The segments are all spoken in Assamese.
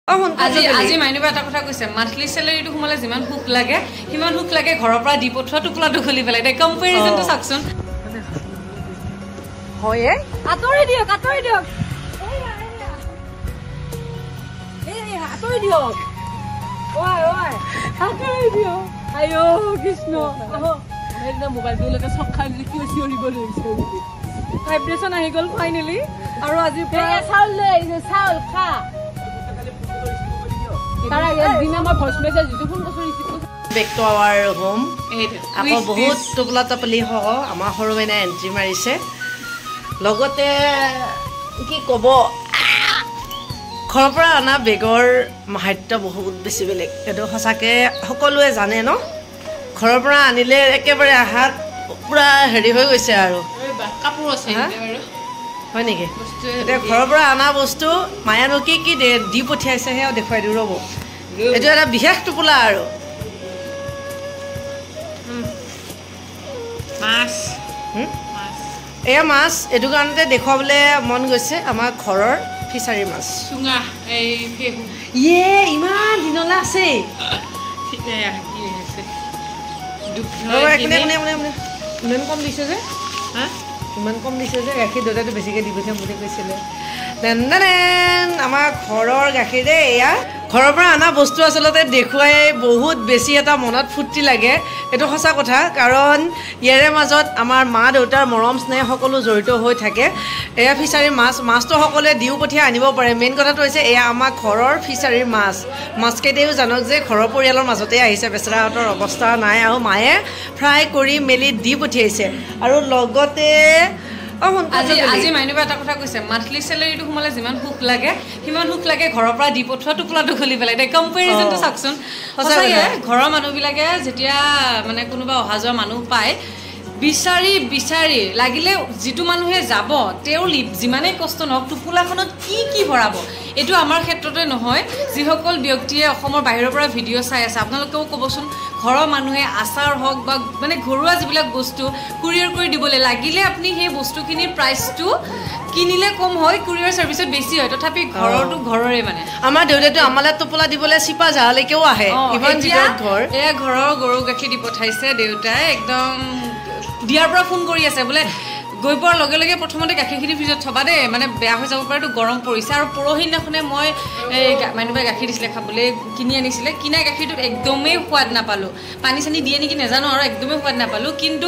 আজি মাইনুবা এটা কথা কৈছে মান্থলি স্যালাৰিটো সোমালে যিমান সুখ লাগে সিমান সুখ লাগে ঘৰৰ পৰা দি পঠোৱা টুকুলাটো খুলি পেলাই দে কম্পেৰিজনটো চাকচোন হয়ে আতৰি দিয়ক আতৰি দিয়ক ওই আতৰি দিয়ক আয়ো কৃষ্ণ আহো একদম মোবাইলটো লকে সখাই লিখি চিঞৰিব লৈছে ভাইব্ৰেচন আহি গল ফাইনালি আৰু আজি পৰা চাউল লৈ আহিছে চাউল খা তাৰা দিনা মই ভয়েস মেসেজ দিছো ফোন কৰিছো receive back to our home আকৌ বহুত টপলা টপলি হও আমাৰ সৰু মেনে এন্ট্ৰি মাৰিছে লগতে কি কব ঘৰৰ পৰা আনা বেগৰ মাহাত্য বহুত বেছি বেলেগ এটো সঁচাকে সকলোৱে জানে ন ঘৰৰ পৰা আনিলে একেবাৰে হাত পুৰা হেৰি হৈ গৈছে আৰু কাপোৰ আছে হয় নেকি এতিয়া ঘৰৰ পৰা আনা বস্তু মায়ানো কি দি পঠিয়াইছে সেয়া দেখুৱাই দিওঁ ৰ'ব এইটো এটা বিশেষ টোপোলা আৰু এয়া মাছ এইটো কাৰণতে দেখুৱাবলৈ মন গৈছে আমাৰ ঘৰৰ ফিচাৰী মাছ ইয়ে ইমান দিনলৈ আছে ইমান কম দিছে যে ইমান কম দিছে যে গাখীৰ দেউতাইটো বেছিকৈ দি পঠিয়াম বুলি কৈছিলে আমাৰ ঘৰৰ গাখীৰ দেই এয়া ঘৰৰ পৰা অনা বস্তু আচলতে দেখুৱাই বহুত বেছি এটা মনত ফূৰ্তি লাগে এইটো সঁচা কথা কাৰণ ইয়াৰে মাজত আমাৰ মা দেউতাৰ মৰম স্নেহ সকলো জড়িত হৈ থাকে এয়া ফিচাৰী মাছটো সকলোৱে দিও পঠিয়াই আনিব পাৰে মেইন কথাটো হৈছে এয়া আমাৰ ঘৰৰ ফিচাৰীৰ মাছকেইটাইও জানক যে ঘৰৰ পৰিয়ালৰ মাজতে আহিছে বেচেৰাহঁতৰ অৱস্থা নাই আৰু মায়ে ফ্ৰাই কৰি মেলি দি পঠিয়াইছে আৰু লগতে আজি মাইনুবা এটা কথা কৈছে মান্থলি স্যালাৰিটো সোমালে যিমান সুখ লাগে সিমান সুখ লাগে ঘৰৰ পৰা দি পঠোৱা টুকুলাটো খুলি পেলাই দে কম্পেৰিজনটো চাকচোন সঁচাকে ঘৰৰ মানুহবিলাকে যেতিয়া মানে কোনোবা অহা যোৱা মানুহ পায় বিচাৰি লাগিলে যিটো মানুহে যাব তেওঁৰ যিমানেই কষ্ট নহওক টোপোলাখনত কি ভৰাব এইটো আমাৰ ক্ষেত্ৰতে নহয় যিসকল ব্যক্তিয়ে অসমৰ বাহিৰৰ পৰা ভিডিঅ' চাই আছে আপোনালোকেও ক'বচোন ঘৰৰ মানুহে আচাৰ হওক বা মানে ঘৰুৱা যিবিলাক বস্তু কুৰিয়াৰ কৰি দিবলৈ লাগিলে আপুনি সেই বস্তুখিনিৰ প্ৰাইচটো কিনিলে কম হয় কুৰিয়াৰ ছাৰ্ভিচত বেছি হয় তথাপি ঘৰৰটো ঘৰৰে মানে আমাৰ দেউতাইটো আমালে টোপোলা দিবলৈ চিপা জাহালৈকেও আহে ইমান ঘৰ এয়া ঘৰৰ গৰু গাখীৰ দি পঠাইছে দেউতাই একদম দিয়াৰ পৰা ফোন কৰি আছে বোলে গৈ পোৱাৰ লগে লগে প্ৰথমতে গাখীৰখিনি ফ্ৰিজত থবা দেই মানে বেয়া হৈ যাব পাৰেতো গৰম পৰিছে আৰু পৰহিদিনাখনে মই এই মাইনুবাই গাখীৰ দিছিলে খাবলৈ কিনি আনিছিলে কিনা গাখীৰটোত একদমেই সোৱাদ নাপালোঁ পানী চানী দিয়ে নেকি নাজানো আৰু একদমেই সোৱাদ নাপালোঁ কিন্তু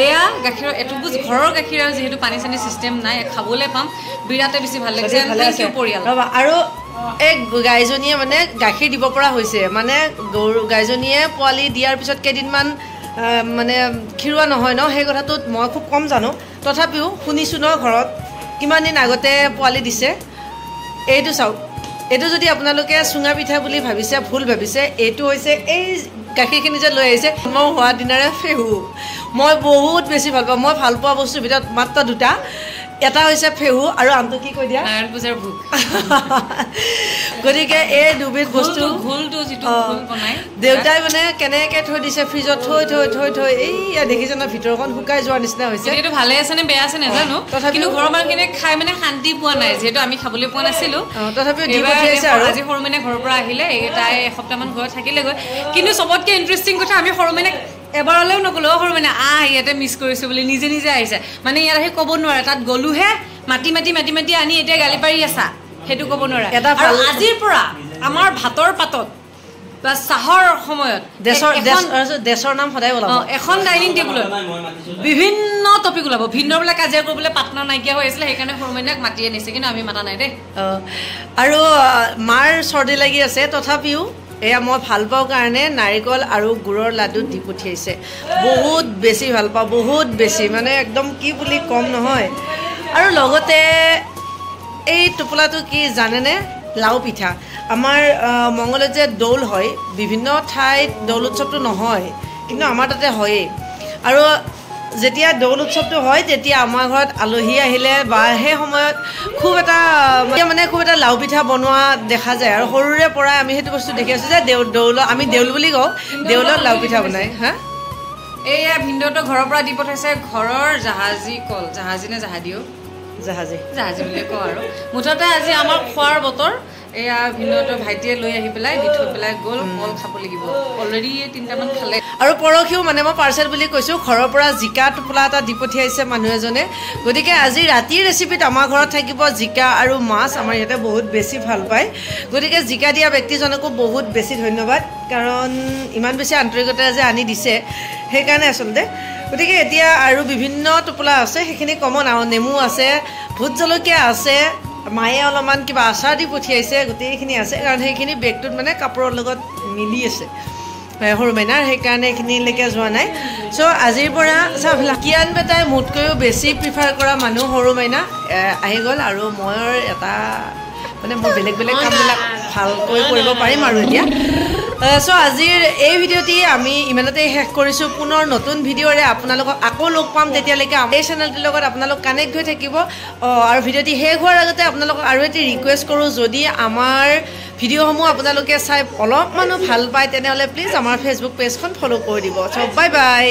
এয়া গাখীৰৰ এটুকু ঘৰৰ গাখীৰ আৰু যিহেতু পানী চানী চিষ্টেম নাই খাবলৈ পাম বিৰাটে বেছি ভাল লাগিছে পৰিয়াল আৰু এক গাইজনীয়ে মানে গাখীৰ দিব পৰা হৈছে মানে গৰু গাইজনীয়ে পোৱালি দিয়াৰ পিছত কেইদিনমান মানে খিৰোৱা নহয় ন সেই কথাটোত মই খুব কম জানো তথাপিও শুনিছোঁ ন ঘৰত কিমান দিন আগতে পোৱালি দিছে এইটো চাওক এইটো যদি আপোনালোকে চুঙা পিঠা বুলি ভাবিছে ভুল ভাবিছে এইটো হৈছে এই গাখীৰখিনি যে লৈ আহিছে মই হোৱা দিনাৰে ফেহু মই বহুত বেছি ভাল পাওঁ মই ভাল পোৱা বস্তুৰ ভিতৰত মাত্ৰ দুটা এটা হৈছে ফেহু আৰু আনটো কি কৈ দিয়া নাৰায়ণ পূজাৰ ভোগ গতিকে এই দুবিধ বস্তু ঘোলটো যিটো ঘোল বনাই দেউতাই মানে কেনেকৈ থৈ দিছে ফ্ৰিজত থৈ এইয়া দেখিছে ন ভিতৰখন শুকাই যোৱাৰ নিচিনা হৈছে এইটো ভালে আছে নে বেয়া আছে নাজানো কিন্তু ঘৰৰ মানুহখিনিয়ে খাই মানে শান্তি পোৱা নাই যিহেতু আমি খাবলৈ পোৱা নাছিলোঁ তথাপিও দি পঠিয়াইছে আৰু আজি সৰু মানে ঘৰৰ পৰা আহিলে তাই এসপ্তাহমান ঘৰত থাকিলেগৈ কিন্তু চবতকৈ ইণ্টাৰেষ্টিং কথা আমি সৰু মানে এবাৰলৈও নগ'লো সৰু মানে ইয়াতে মিছ কৰিছোঁ বুলি নিজে আহিছে মানে ইয়াত আহি ক'ব নোৱাৰে তাত গ'লোহে মাতি আনি এতিয়া গালি পাৰি আছা সেইটো ক'ব নোৱাৰে আৰু আজিৰ পৰা আমাৰ ভাতৰ পাতত বা চাহৰ সময়ত দেশৰ নাম সদায় ওলাব এখন ডাইনিং টেবুলত বিভিন্ন টপিক ওলাব ভিন্নবিলাক কাজিয়া কৰিবলৈ পাৰ্টনাৰ নাইকিয়া হৈ আছিলে সেইকাৰণে সৰু মাইনাক মাতি আনিছে কিন্তু আমি মাতা নাই দেই আৰু মাৰ চৰ্দি লাগি আছে তথাপিও এয়া মই ভাল পাওঁ কাৰণে নাৰিকল আৰু গুড়ৰ লাডু দি পঠিয়াইছে বহুত বেছি ভাল পাওঁ বহুত বেছি মানে একদম কি বুলি কম নহয় আৰু লগতে এই টোপোলাটো কি জানেনে লাও পিঠা আমাৰ মংগলত যে দৌল হয় বিভিন্ন ঠাইত দৌল উৎসৱটো নহয় কিন্তু আমাৰ তাতে হয়েই আৰু যেতিয়া দৌল উৎসৱটো হয় তেতিয়া আমাৰ ঘৰত আলহী আহিলে বা সেই সময়ত খুব এটা লাও পিঠা বনোৱা দেখা যায় আৰু সৰুৰে পৰাই আমি সেইটো বস্তু দেখি আছোঁ যে দৌলত আমি দেউল বুলি কওঁ দেউলত লাও পিঠা বনায় এয়া ভিনদেউতো ঘৰৰ পৰা দি পঠাইছে ঘৰৰ জাহাজী কল জাহাজী নে জাহাজীও জাহাজী বুলি কওঁ আৰু মুঠতে আজি আমাৰ খোৱাৰ বতৰ এয়া ভিনদেউৰ ভাইটিয়ে লৈ আহি পেলাই দি থৈ পেলাই গ'ল কল খাব লাগিব অলৰেডি 3টামান খালে আৰু পৰহিও মানে মই পাৰ্চেল বুলি কৈছোঁ ঘৰৰ পৰা জিকা টোপোলা এটা দি পঠিয়াইছে মানুহ এজনে গতিকে আজি ৰাতিৰ ৰেচিপিত আমাৰ ঘৰত থাকিব জিকা আৰু মাছ আমাৰ ইয়াতে বহুত বেছি ভাল পায় গতিকে জিকা দিয়া ব্যক্তিজনকো বহুত বেছি ধন্যবাদ কাৰণ ইমান বেছি আন্তৰিকতাৰে যে আনি দিছে সেইকাৰণে আচলতে গতিকে এতিয়া আৰু বিভিন্ন টোপোলা আছে সেইখিনি কমন আৰু নেমু আছে ভোট জলকীয়া আছে মায়ে অলপমান কিবা আচাৰ দি পঠিয়াইছে গোটেইখিনি আছে কাৰণ সেইখিনি বেগটোত মানে কাপোৰৰ লগত মিলি আছে সৰু মাইনাৰ সেইকাৰণে এইখিনিলৈকে যোৱা নাই চ' আজিৰ পৰা কিয়ান বেটাই মোতকৈও বেছি প্ৰিফাৰ কৰা মানুহ সৰু মাইনা আহি গ'ল আৰু মই এটা মানে মোৰ বেলেগ বেলেগ কামবিলাক ভালকৈ কৰিব পাৰিম আৰু এতিয়া চ' আজিৰ এই ভিডিঅ'টি আমি ইমানতে শেষ কৰিছোঁ পুনৰ নতুন ভিডিঅ'ৰে আপোনালোকক আকৌ লগ পাম তেতিয়ালৈকে এই চেনেলটোৰ লগত আপোনালোক কানেক্ট হৈ থাকিব আৰু ভিডিঅ'টি শেষ হোৱাৰ আগতে আপোনালোকক আৰু এটি ৰিকুৱেষ্ট কৰোঁ যদি আমাৰ ভিডিঅ'সমূহ আপোনালোকে চাই অলপমানো ভাল পায় তেনেহ'লে প্লিজ আমাৰ ফেচবুক পেজখন ফ'ল' কৰি দিব চ' বাই বাই